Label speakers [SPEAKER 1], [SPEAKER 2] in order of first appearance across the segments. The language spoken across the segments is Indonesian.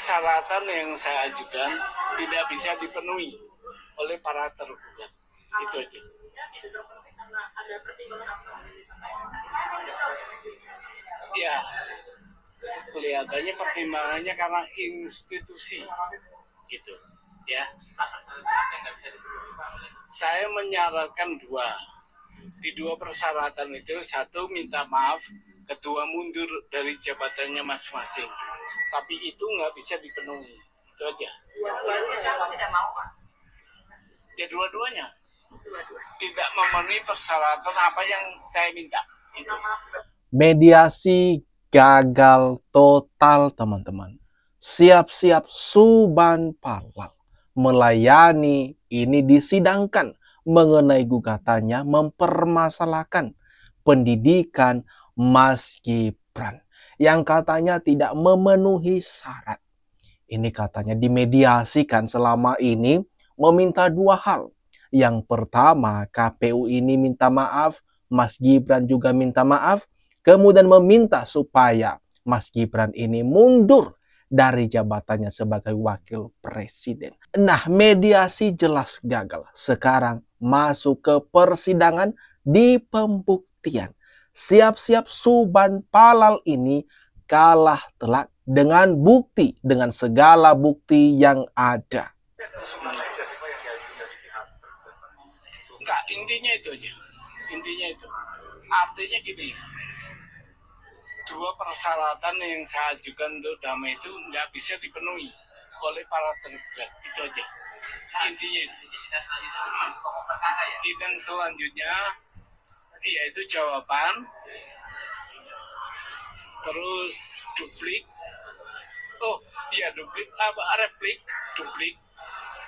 [SPEAKER 1] persyaratan yang saya ajukan tidak bisa dipenuhi oleh para tergugat. Itu aja. Ya, kelihatannya pertimbangannya karena institusi, gitu. Ya, saya menyarankan dua. Di dua persyaratan itu, satu minta maaf, kedua mundur dari jabatannya masing-masing. Tapi itu nggak bisa dipenuhi. Itu aja.
[SPEAKER 2] Dua-duanya siapa tidak mau, Pak?
[SPEAKER 1] Ya dua-duanya tidak memenuhi persyaratan apa yang saya minta. Itu.
[SPEAKER 3] Mediasi gagal total, teman-teman. Siap-siap Suban Palal melayani ini disidangkan mengenai gugatannya mempermasalahkan pendidikan Mas Gibran yang katanya tidak memenuhi syarat. Ini katanya dimediasikan selama ini meminta dua hal. Yang pertama, KPU ini minta maaf, Mas Gibran juga minta maaf, kemudian meminta supaya Mas Gibran ini mundur dari jabatannya sebagai wakil presiden. Nah, mediasi jelas gagal. Sekarang masuk ke persidangan di pembuktian. Siap-siap Suban Palal ini kalah telak dengan bukti, dengan segala bukti yang ada.
[SPEAKER 1] Enggak, intinya itu aja. Intinya itu. Artinya gini, dua persyaratan yang saya ajukan untuk damai itu nggak bisa dipenuhi oleh para tergugat. Itu aja. Intinya itu. Sidang selanjutnya yaitu jawaban, terus duplik, replik, duplik,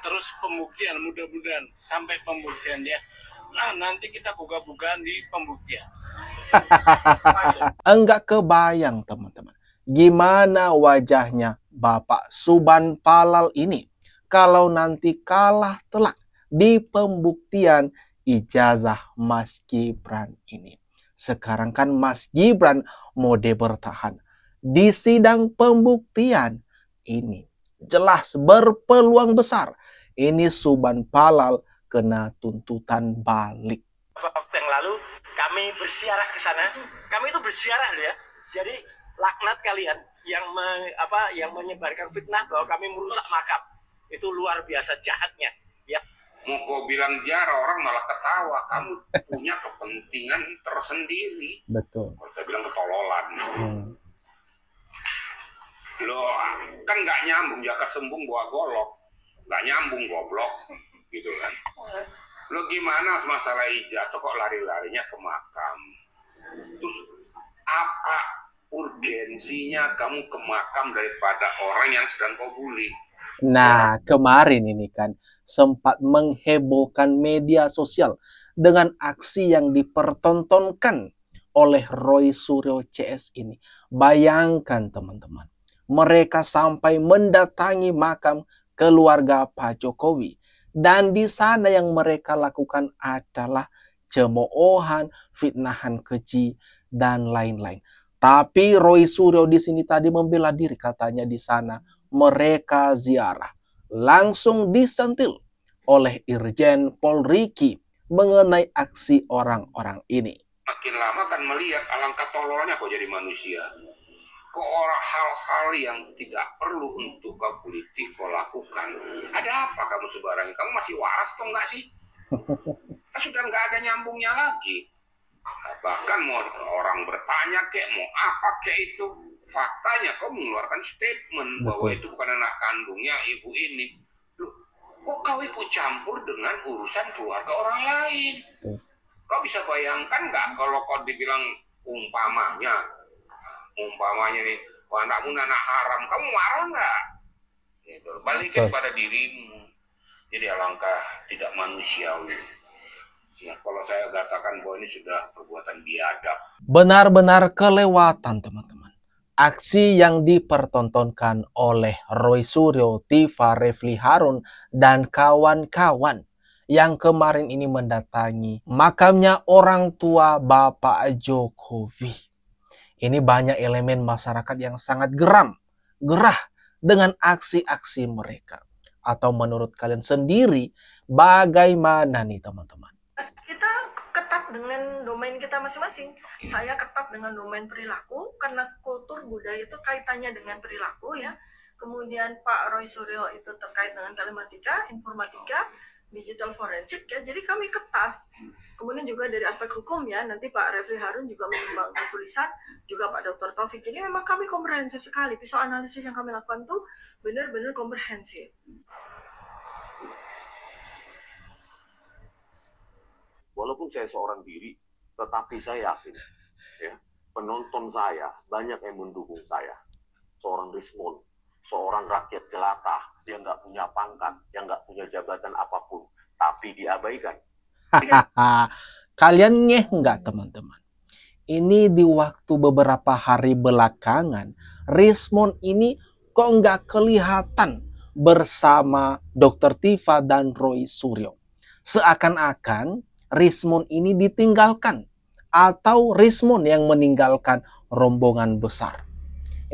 [SPEAKER 1] terus pembuktian, mudah-mudahan sampai pembuktian ya. Nah, nanti kita buka-bukaan di pembuktian.
[SPEAKER 3] Enggak kebayang, teman-teman, gimana wajahnya Bapak Suban Palal ini kalau nanti kalah telak di pembuktian ijazah Mas Gibran ini. Sekarang kan Mas Gibran mode bertahan. Di sidang pembuktian ini jelas berpeluang besar ini Suban Palal kena tuntutan balik.
[SPEAKER 4] Waktu yang lalu kami bersiarah ke sana. Kami itu bersiarah loh ya. Jadi laknat kalian yang menyebarkan fitnah bahwa kami merusak makam. Itu luar biasa jahatnya. Ya.
[SPEAKER 5] Mau kau bilang jarah, orang malah ketawa. Kamu punya kepentingan tersendiri.
[SPEAKER 3] Betul.
[SPEAKER 5] Kalau saya bilang ketololan. Loh, kan nggak nyambung. Jaka sembung bawa golok. Nggak nyambung goblok. Gitu kan. Lo gimana masalah ijazah kok lari-larinya ke makam? Terus apa urgensinya kamu ke makam daripada orang yang sedang kau bully?
[SPEAKER 3] Nah, kemarin ini kan sempat menghebohkan media sosial dengan aksi yang dipertontonkan oleh Roy Suryo CS ini. Bayangkan teman-teman, mereka sampai mendatangi makam keluarga Pak Jokowi. Dan di sana yang mereka lakukan adalah cemoohan, fitnahan keji, dan lain-lain. Tapi Roy Suryo di sini tadi membela diri, katanya di sana mereka ziarah. Langsung disentil oleh Irjen Polriki mengenai aksi orang-orang ini.
[SPEAKER 5] Makin lama kan melihat alangkah tololnya kau jadi manusia. Kok orang hal-hal yang tidak perlu untuk kau politik kau lakukan. Ada apa kamu sebarangi? Kamu masih waras atau enggak sih? Sudah nggak ada nyambungnya lagi. Bahkan mau orang bertanya kek, mau apa kek itu. Faktanya kau mengeluarkan statement bahwa itu bukan anak kandungnya ibu ini. Loh, kok kau ikut campur dengan urusan keluarga orang lain? Kau bisa bayangkan nggak kalau kau dibilang umpamanya nih, wah anakmu anak haram, kamu marah nggak? Gitu. Balikin pada dirimu. Jadi alangkah tidak manusiawi. Ya, kalau saya katakan bahwa ini sudah perbuatan biadab.
[SPEAKER 3] Benar-benar kelewatan, teman-teman. Aksi yang dipertontonkan oleh Roy Suryo, Tifa, Refli Harun, dan kawan-kawan yang kemarin ini mendatangi makamnya orang tua Bapak Jokowi. Ini banyak elemen masyarakat yang sangat geram, gerah dengan aksi-aksi mereka? Atau menurut kalian sendiri, bagaimana nih teman-teman?
[SPEAKER 2] Kita ketat dengan domain kita masing-masing. Saya ketat dengan domain perilaku karena kultur budaya itu kaitannya dengan perilaku ya. Kemudian Pak Roy Suryo itu terkait dengan telematika, informatika, digital forensik ya. Jadi kami ketat. Kemudian juga dari aspek hukum ya, nanti Pak Refli Harun juga mengembangkan tulisan, juga Pak Dr. Taufik. Jadi memang kami komprehensif sekali. Pisau analisis yang kami lakukan tuh benar-benar komprehensif.
[SPEAKER 6] Walaupun saya seorang diri, tetapi saya yakin, ya, penonton saya banyak yang mendukung saya. Seorang Rismon, seorang rakyat jelata, dia nggak punya pangkat, yang nggak punya jabatan apapun, tapi diabaikan.
[SPEAKER 3] Kalian ngeh nggak teman-teman? Ini di waktu beberapa hari belakangan, Rismon ini kok nggak kelihatan bersama Dr. Tifa dan Roy Suryo. Seakan-akan Rismon ini ditinggalkan atau Rismon yang meninggalkan rombongan besar.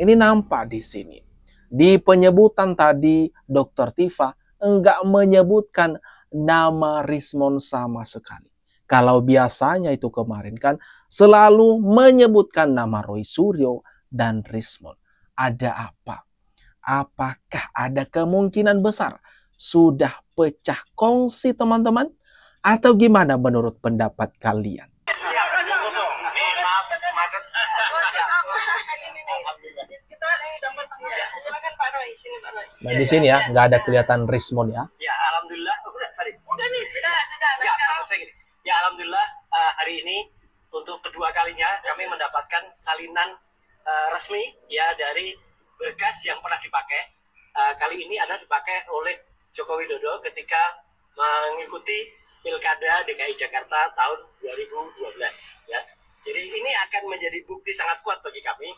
[SPEAKER 3] Ini nampak di sini. Di penyebutan tadi Dr. Tifa enggak menyebutkan nama Rismon sama sekali. Kalau biasanya itu kemarin kan selalu menyebutkan nama Roy Suryo dan Rismon. Ada apa? Apakah ada kemungkinan besar sudah pecah kongsi teman-teman? Atau gimana menurut pendapat kalian?
[SPEAKER 2] Silakan Pak Roy, sini Pak Roy.
[SPEAKER 3] Nah di sini ya, nggak ada kelihatan Rismon ya.
[SPEAKER 4] Ya, alhamdulillah. Udah nih,
[SPEAKER 2] Sudah.
[SPEAKER 4] Ya, selesai gini. Ya, alhamdulillah hari ini untuk kedua kalinya kami mendapatkan salinan resmi ya dari berkas yang pernah dipakai. Kali ini adalah dipakai oleh Joko Widodo ketika mengikuti Pilkada DKI Jakarta tahun 2012 ya. Jadi ini akan menjadi bukti sangat kuat bagi kami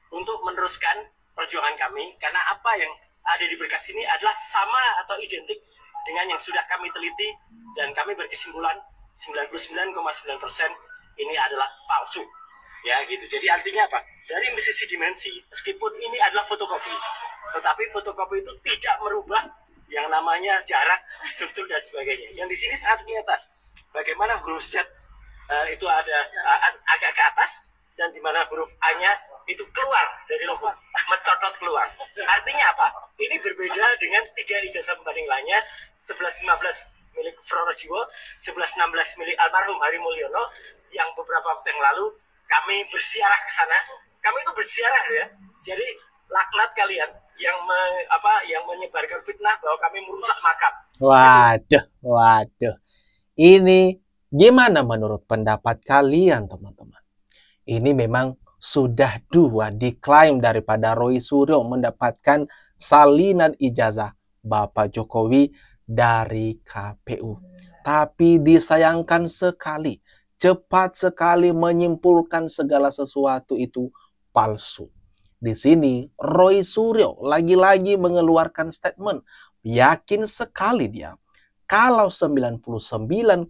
[SPEAKER 4] untuk meneruskan perjuangan kami, karena apa yang ada di berkas ini adalah sama atau identik dengan yang sudah kami teliti, dan kami berkesimpulan 99,9% ini adalah palsu ya gitu. Jadi artinya apa? Dari sisi dimensi, meskipun ini adalah fotokopi, tetapi fotokopi itu tidak merubah yang namanya jarak, struktur dan sebagainya. Yang di sini sangat nyata. Bagaimana huruf Z itu ada agak ke atas, dan di mana huruf A-nya itu keluar dari logo, mencotot keluar. Artinya apa? Ini berbeda dengan 3 ijazah pembanding lainnya, 1115 milik Frorojiwo, 1116 milik almarhum Hari Mulyono, yang beberapa waktu yang lalu kami bersiarah ke sana. Kami itu bersiarah ya. Jadi laknat kalian yang menyebarkan fitnah bahwa kami merusak makam.
[SPEAKER 3] Waduh. Ini gimana menurut pendapat kalian teman-teman? Ini memang sudah 2 diklaim daripada Roy Suryo mendapatkan salinan ijazah Bapak Jokowi dari KPU. Tapi disayangkan sekali, cepat sekali menyimpulkan segala sesuatu itu palsu. Di sini Roy Suryo lagi-lagi mengeluarkan statement, yakin sekali dia kalau 99,9%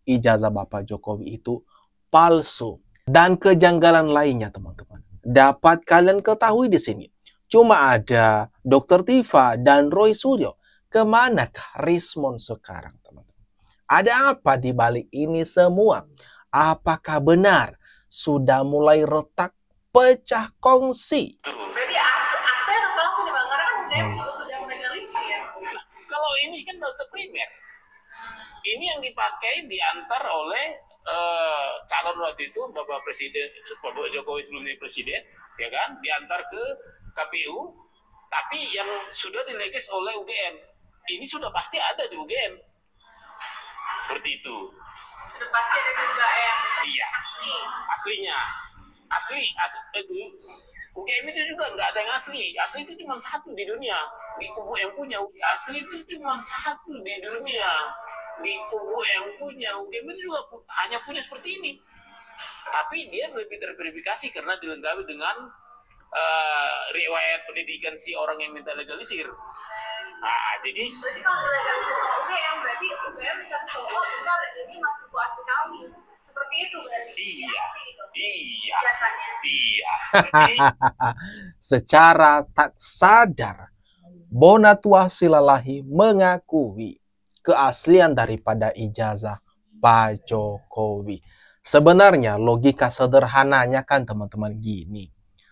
[SPEAKER 3] ijazah Bapak Jokowi itu palsu. Dan kejanggalan lainnya teman-teman, dapat kalian ketahui di sini. Cuma ada Dr. Tifa dan Roy Suryo. Kemanakah Rismon sekarang teman-teman? Ada apa di balik ini semua? Apakah benar sudah mulai retak, pecah kongsi?
[SPEAKER 2] Berarti asli atau palsu nih Bang? Karena kan UGM juga sudah melegalisir ya.
[SPEAKER 1] Kalau ini kan dokter primer. Ini yang dipakai diantar oleh calon waktu itu Bapak Presiden, Bapak Jokowi sebelum jadi presiden, ya kan, diantar ke KPU, tapi yang sudah dilegis oleh UGM. Ini sudah pasti ada di UGM. Seperti itu.
[SPEAKER 2] Sudah pasti ada juga yang
[SPEAKER 1] Iya. Aslinya. Asli. UGM itu juga nggak ada yang asli. Asli itu cuma satu di dunia. Di kubu yang punya asli itu cuma satu di dunia. Di kubu yang punya UGM itu juga hanya punya seperti ini. Tapi dia lebih terverifikasi karena dilengkapi dengan riwayat pendidikan si orang yang minta legalisir. Nah, jadi
[SPEAKER 2] berarti kalau legalisir UGM berarti UGM bisa coba benar ini mahasiswa asli kami.
[SPEAKER 7] seperti itu berarti.
[SPEAKER 1] Iya.
[SPEAKER 7] Seperti itu.
[SPEAKER 1] Iya.
[SPEAKER 7] Biasanya.
[SPEAKER 1] Iya.
[SPEAKER 3] Secara tak sadar, Bonatua Silalahi mengakui keaslian daripada ijazah Pak Jokowi. Sebenarnya logika sederhananya kan teman-teman gini.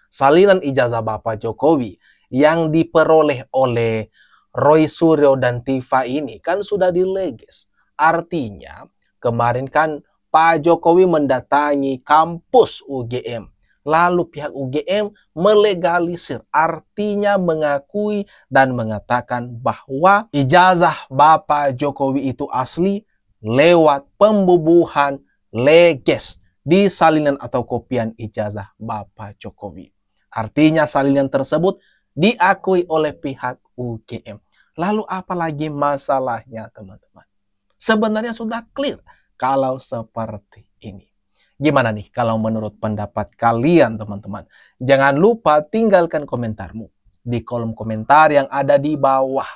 [SPEAKER 3] Salinan ijazah Bapak Jokowi yang diperoleh oleh Roy Suryo dan Tifa ini kan sudah dileges. Artinya kemarin kan Pak Jokowi mendatangi kampus UGM. Lalu pihak UGM melegalisir, artinya mengakui dan mengatakan bahwa ijazah Bapak Jokowi itu asli lewat pembubuhan leges di salinan atau kopian ijazah Bapak Jokowi. Artinya salinan tersebut diakui oleh pihak UGM. Lalu apalagi masalahnya teman-teman? Sebenarnya sudah clear kalau seperti ini. Gimana nih kalau menurut pendapat kalian teman-teman? Jangan lupa tinggalkan komentarmu di kolom komentar yang ada di bawah